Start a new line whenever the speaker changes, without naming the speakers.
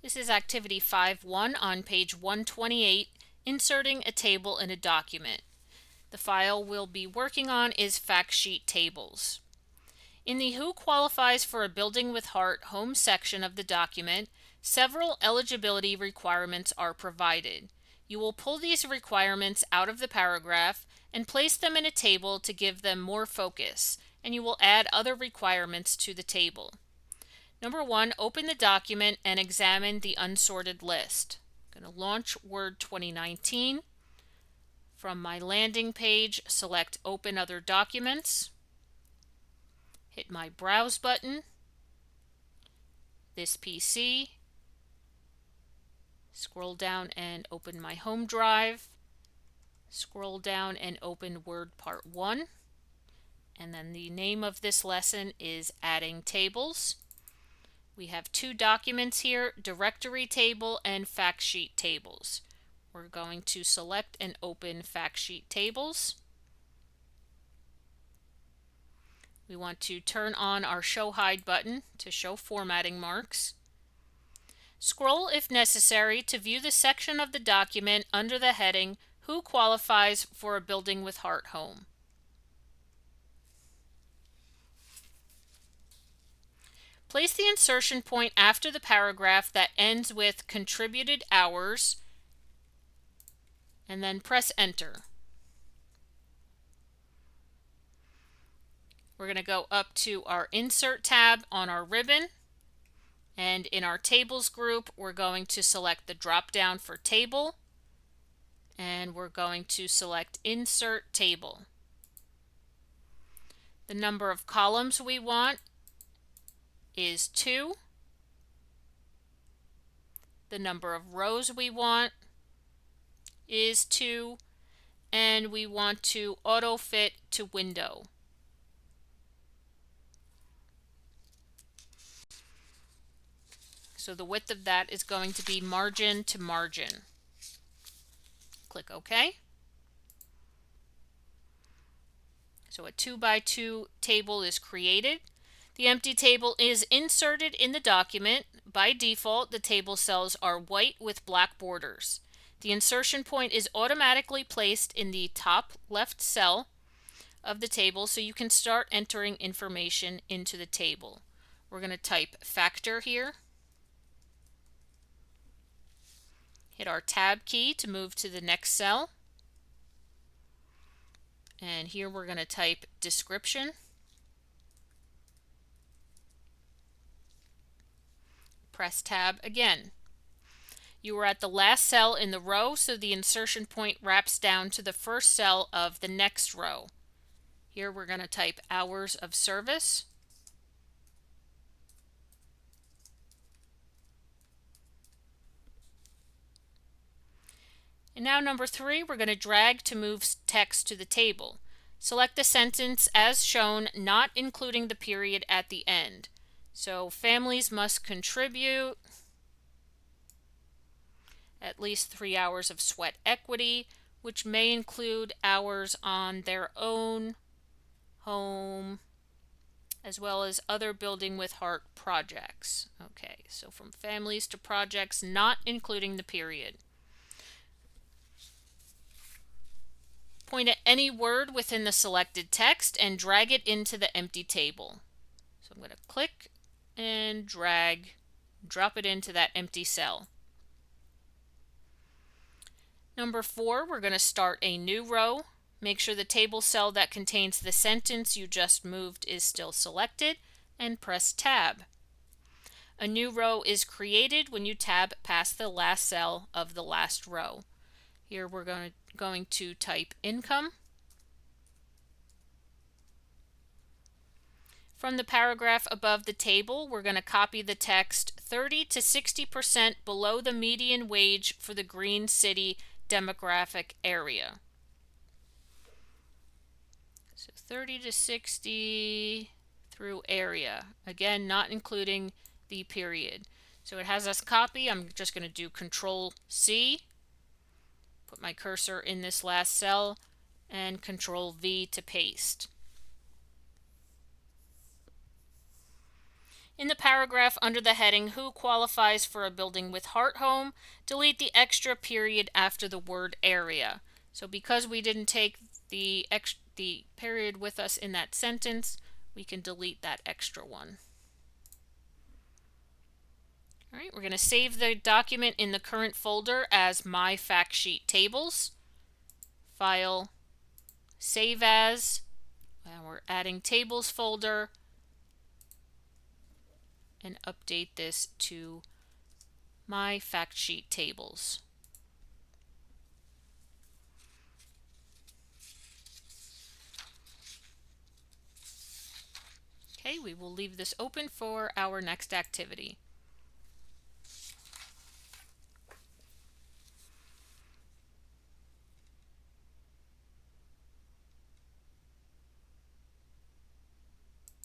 This is Activity 5.1 on page 128, inserting a table in a document. The file we'll be working on is Fact Sheet Tables. In the Who Qualifies for a Building with Heart home section of the document, several eligibility requirements are provided. You will pull these requirements out of the paragraph and place them in a table to give them more focus, and you will add other requirements to the table. Number 1, open the document and examine the unsorted list. I'm going to launch Word 2019. From my landing page, select Open Other Documents. Hit my Browse button. This PC. Scroll down and open my home drive. Scroll down and open Word Part 1. And then the name of this lesson is Adding Tables. We have two documents here, Directory Table and Fact Sheet Tables. We're going to select and open Fact Sheet Tables. We want to turn on our Show Hide button to show formatting marks. Scroll if necessary to view the section of the document under the heading Who Qualifies for a Building with Heart Home. Place the insertion point after the paragraph that ends with contributed hours and then press enter. We're going to go up to our Insert tab on our ribbon, and in our Tables group we're going to select the drop down for Table, and we're going to select Insert Table. The number of columns we want is 2. The number of rows we want is 2, and we want to auto fit to window. So the width of that is going to be margin to margin. Click OK. So a 2x2 table is created. The empty table is inserted in the document. By default, the table cells are white with black borders. The insertion point is automatically placed in the top left cell of the table so you can start entering information into the table. We're going to type factor here. Hit our tab key to move to the next cell. And here we're going to type description. Press tab again. You are at the last cell in the row, so the insertion point wraps down to the first cell of the next row. Here we're going to type hours of service. And now number 3, we're going to drag to move text to the table. Select the sentence as shown, not including the period at the end. So families must contribute at least 3 hours of sweat equity, which may include hours on their own home, as well as other Building with Heart projects. Okay, so from families to projects, not including the period. Point at any word within the selected text and drag it into the empty table. So I'm going to click and drag, drop it into that empty cell. Number 4, we're going to start a new row. Make sure the table cell that contains the sentence you just moved is still selected, and press tab. A new row is created when you tab past the last cell of the last row. Here we're going to type income. From the paragraph above the table, we're going to copy the text 30 to 60% below the median wage for the Green City demographic area. So 30 to 60 through area. Again, not including the period. So it has us copy. I'm just going to do Control C. Put my cursor in this last cell and Control V to paste. In the paragraph under the heading Who qualifies for a building with heart home, delete the extra period after the word area. So because we didn't take the period with us in that sentence, we can delete that extra one. All right, we're going to save the document in the current folder as My Fact Sheet Tables. File, Save As, and we're adding Tables folder, and update this to My Fact Sheet Tables. Okay, we will leave this open for our next activity.